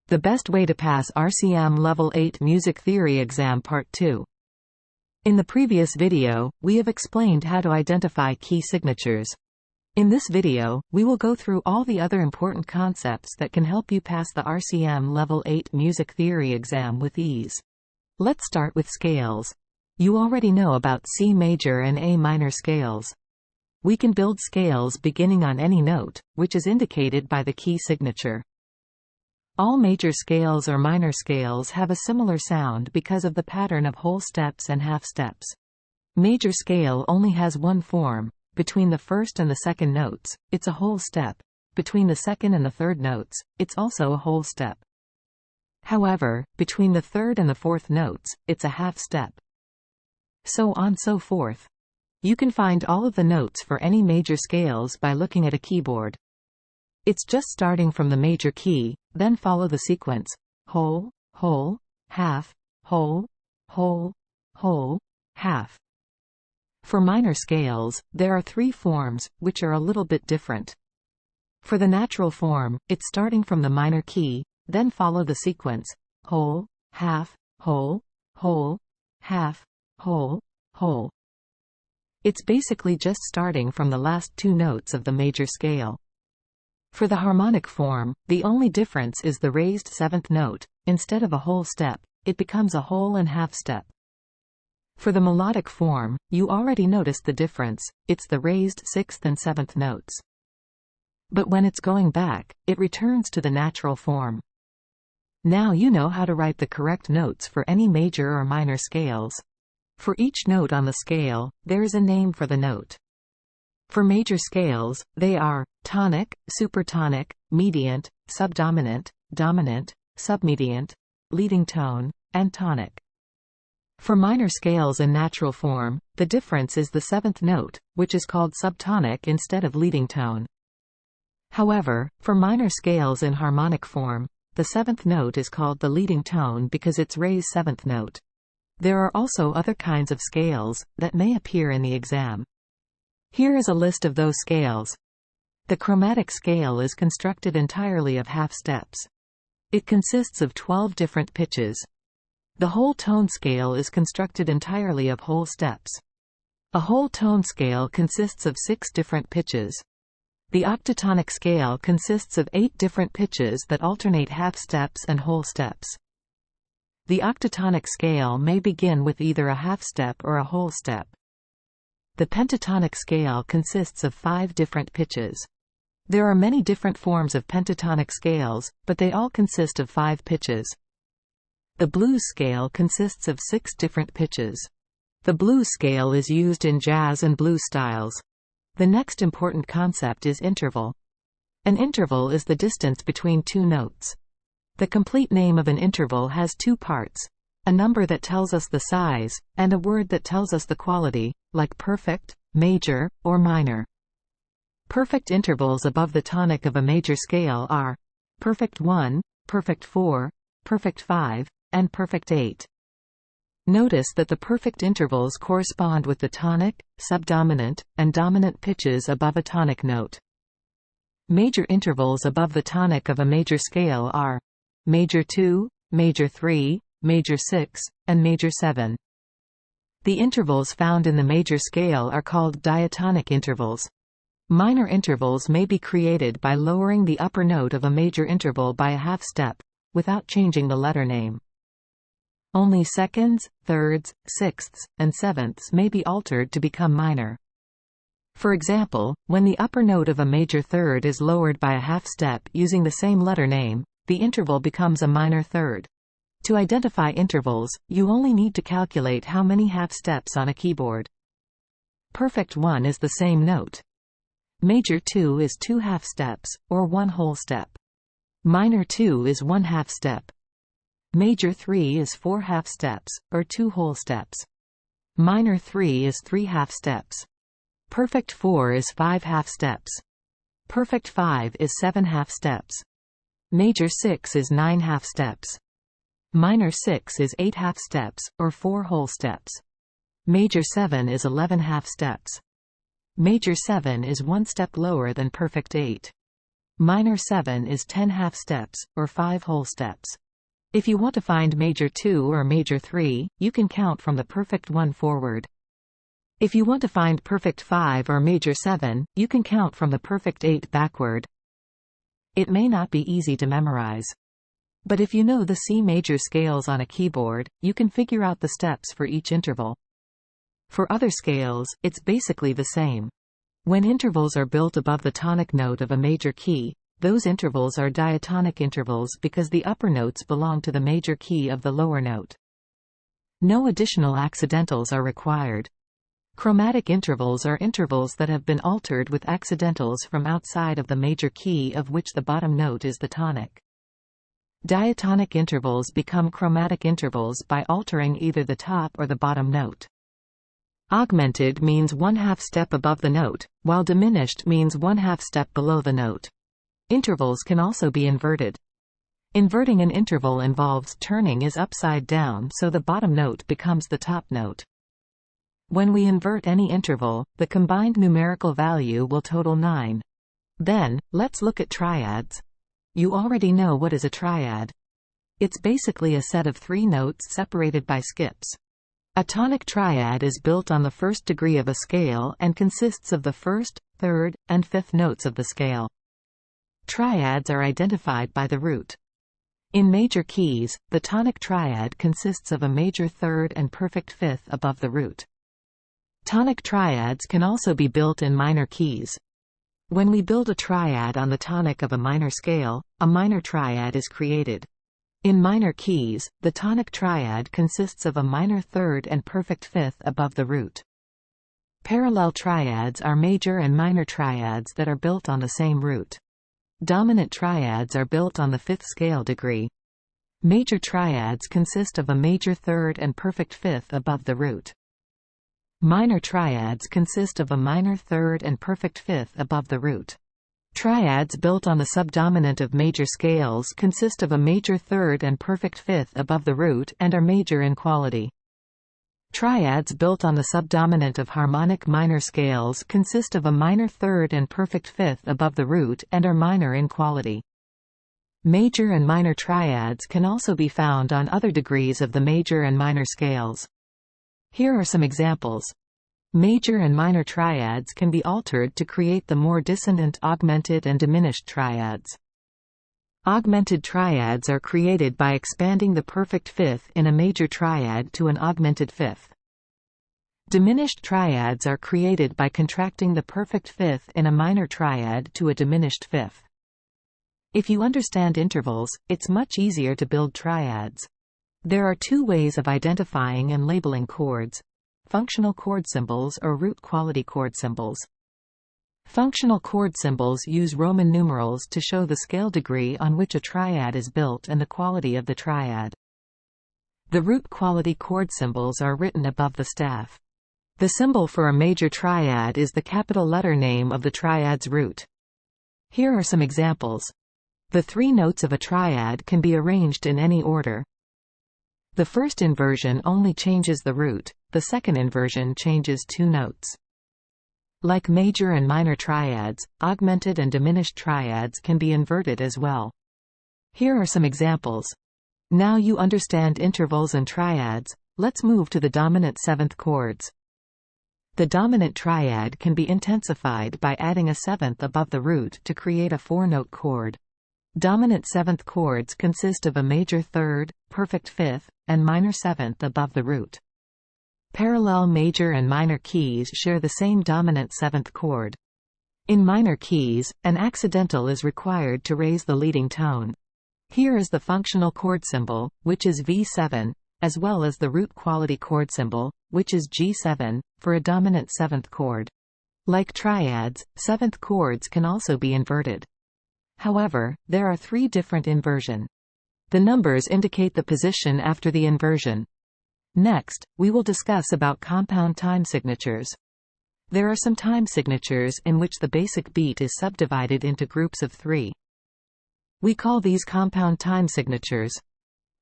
The best way to pass RCM Level 8 Music Theory Exam Part 2. In the previous video, we have explained how to identify key signatures. In this video, we will go through all the other important concepts that can help you pass the RCM Level 8 Music Theory Exam with ease. Let's start with scales. You already know about C major and A minor scales. We can build scales beginning on any note, which is indicated by the key signature. All major scales or minor scales have a similar sound because of the pattern of whole steps and half steps. Major scale only has one form. Between the first and the second notes, it's a whole step. Between the second and the third notes, it's also a whole step. However, between the third and the fourth notes, it's a half step. So on so forth. You can find all of the notes for any major scales by looking at a keyboard. It's just starting from the major key, then follow the sequence: whole, whole, half, whole, whole, whole, half. For minor scales, there are three forms, which are a little bit different. For the natural form, it's starting from the minor key, then follow the sequence: whole, half, whole, whole, half, whole, whole. It's basically just starting from the last two notes of the major scale. For the harmonic form, the only difference is the raised seventh note. Instead of a whole step, it becomes a whole and half step. For the melodic form, you already noticed the difference. It's the raised sixth and seventh notes. But when it's going back, it returns to the natural form. Now you know how to write the correct notes for any major or minor scales. For each note on the scale, there is a name for the note. For major scales, they are tonic, supertonic, mediant, subdominant, dominant, submediant, leading tone, and tonic. For minor scales in natural form, the difference is the seventh note, which is called subtonic instead of leading tone. However, for minor scales in harmonic form, the seventh note is called the leading tone because it's raised seventh note. There are also other kinds of scales that may appear in the exam. Here is a list of those scales. The chromatic scale is constructed entirely of half steps. It consists of 12 different pitches. The whole tone scale is constructed entirely of whole steps. A whole tone scale consists of 6 different pitches. The octatonic scale consists of 8 different pitches that alternate half steps and whole steps. The octatonic scale may begin with either a half step or a whole step. The pentatonic scale consists of 5 different pitches. There are many different forms of pentatonic scales, but they all consist of 5 pitches. The blues scale consists of 6 different pitches. The blues scale is used in jazz and blues styles. The next important concept is interval. An interval is the distance between two notes. The complete name of an interval has 2 parts: a number that tells us the size, and a word that tells us the quality, like perfect, major, or minor. Perfect intervals above the tonic of a major scale are perfect 1, perfect 4, perfect 5, and perfect 8. Notice that the perfect intervals correspond with the tonic, subdominant, and dominant pitches above a tonic note. Major intervals above the tonic of a major scale are major 2, major 3, major 6, and major 7. The intervals found in the major scale are called diatonic intervals. Minor intervals may be created by lowering the upper note of a major interval by a half step, without changing the letter name. Only seconds, thirds, sixths, and sevenths may be altered to become minor. For example, when the upper note of a major third is lowered by a half step using the same letter name, the interval becomes a minor third. To identify intervals, you only need to calculate how many half steps on a keyboard. Perfect 1 is the same note. Major 2 is 2 half steps, or 1 whole step. Minor 2 is 1 half step. Major 3 is 4 half steps, or 2 whole steps. Minor 3 is 3 half steps. Perfect 4 is 5 half steps. Perfect 5 is 7 half steps. Major 6 is 9 half steps. Minor 6 is 8 half steps, or 4 whole steps. Major 7 is 11 half steps. Major 7 is 1 step lower than perfect 8. Minor 7 is 10 half steps, or 5 whole steps. If you want to find major 2 or major 3, you can count from the perfect 1 forward. If you want to find perfect 5 or major 7, you can count from the perfect 8 backward. It may not be easy to memorize. But if you know the C major scales on a keyboard, you can figure out the steps for each interval. For other scales, it's basically the same. When intervals are built above the tonic note of a major key, those intervals are diatonic intervals because the upper notes belong to the major key of the lower note. No additional accidentals are required. Chromatic intervals are intervals that have been altered with accidentals from outside of the major key of which the bottom note is the tonic. Diatonic intervals become chromatic intervals by altering either the top or the bottom note. Augmented means 1/2 step above the note, while diminished means 1/2 step below the note. Intervals can also be inverted. Inverting an interval involves turning it upside down so the bottom note becomes the top note. When we invert any interval, the combined numerical value will total 9. Then, let's look at triads. You already know what is a triad. It's basically a set of 3 notes separated by skips. A tonic triad is built on the first degree of a scale and consists of the first, third, and fifth notes of the scale. Triads are identified by the root. In major keys, the tonic triad consists of a major third and perfect fifth above the root. Tonic triads can also be built in minor keys. When we build a triad on the tonic of a minor scale, a minor triad is created. In minor keys, the tonic triad consists of a minor third and perfect fifth above the root. Parallel triads are major and minor triads that are built on the same root. Dominant triads are built on the fifth scale degree. Major triads consist of a major third and perfect fifth above the root. Minor triads consist of a minor third and perfect fifth above the root. Triads built on the subdominant of major scales consist of a major third and perfect fifth above the root and are major in quality. Triads built on the subdominant of harmonic minor scales consist of a minor third and perfect fifth above the root and are minor in quality. Major and minor triads can also be found on other degrees of the major and minor scales. Here are some examples. Major and minor triads can be altered to create the more dissonant augmented and diminished triads. Augmented triads are created by expanding the perfect fifth in a major triad to an augmented fifth. Diminished triads are created by contracting the perfect fifth in a minor triad to a diminished fifth. If you understand intervals, it's much easier to build triads. There are 2 ways of identifying and labeling chords: functional chord symbols or root quality chord symbols. Functional chord symbols use Roman numerals to show the scale degree on which a triad is built and the quality of the triad. The root quality chord symbols are written above the staff. The symbol for a major triad is the capital letter name of the triad's root. Here are some examples. The 3 notes of a triad can be arranged in any order. The first inversion only changes the root, the second inversion changes 2 notes. Like major and minor triads, augmented and diminished triads can be inverted as well. Here are some examples. Now you understand intervals and triads, let's move to the dominant 7th chords. The dominant triad can be intensified by adding a 7th above the root to create a 4-note chord. Dominant 7th chords consist of a major third, perfect fifth, and minor 7th above the root. Parallel major and minor keys share the same dominant 7th chord. In minor keys, an accidental is required to raise the leading tone. Here is the functional chord symbol, which is V7, as well as the root quality chord symbol, which is G7, for a dominant 7th chord. Like triads, 7th chords can also be inverted. However, there are 3 different inversions. The numbers indicate the position after the inversion. Next, we will discuss about compound time signatures. There are some time signatures in which the basic beat is subdivided into groups of 3. We call these compound time signatures.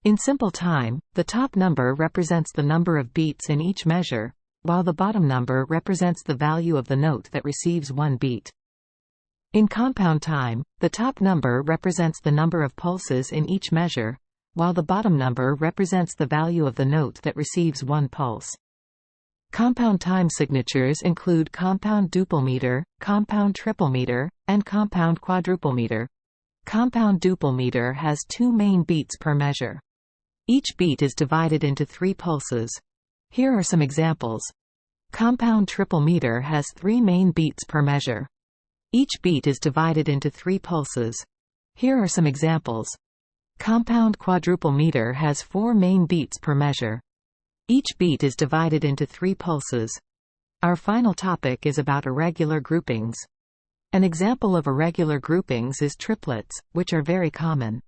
In simple time, the top number represents the number of beats in each measure, while the bottom number represents the value of the note that receives 1 beat. In compound time, the top number represents the number of pulses in each measure, while the bottom number represents the value of the note that receives one pulse. Compound time signatures include compound duple meter, compound triple meter, and compound quadruple meter. Compound duple meter has 2 main beats per measure. Each beat is divided into 3 pulses. Here are some examples. Compound triple meter has 3 main beats per measure. Each beat is divided into 3 pulses. Here are some examples. Compound quadruple meter has 4 main beats per measure. Each beat is divided into 3 pulses. Our final topic is about irregular groupings. An example of irregular groupings is triplets, which are very common.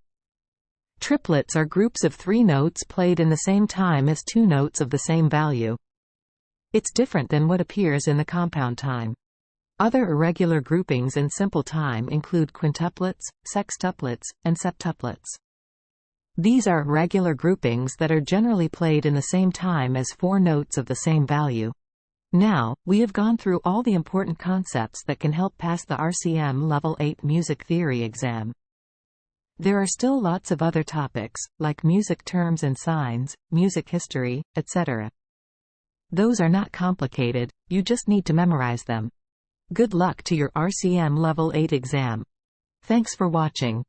Triplets are groups of 3 notes played in the same time as 2 notes of the same value. It's different than what appears in the compound time. Other irregular groupings in simple time include quintuplets, sextuplets, and septuplets. These are irregular groupings that are generally played in the same time as 4 notes of the same value. Now, we have gone through all the important concepts that can help pass the RCM Level 8 Music Theory exam. There are still lots of other topics, like music terms and signs, music history, etc. Those are not complicated, you just need to memorize them. Good luck to your RCM Level 8 exam. Thanks for watching.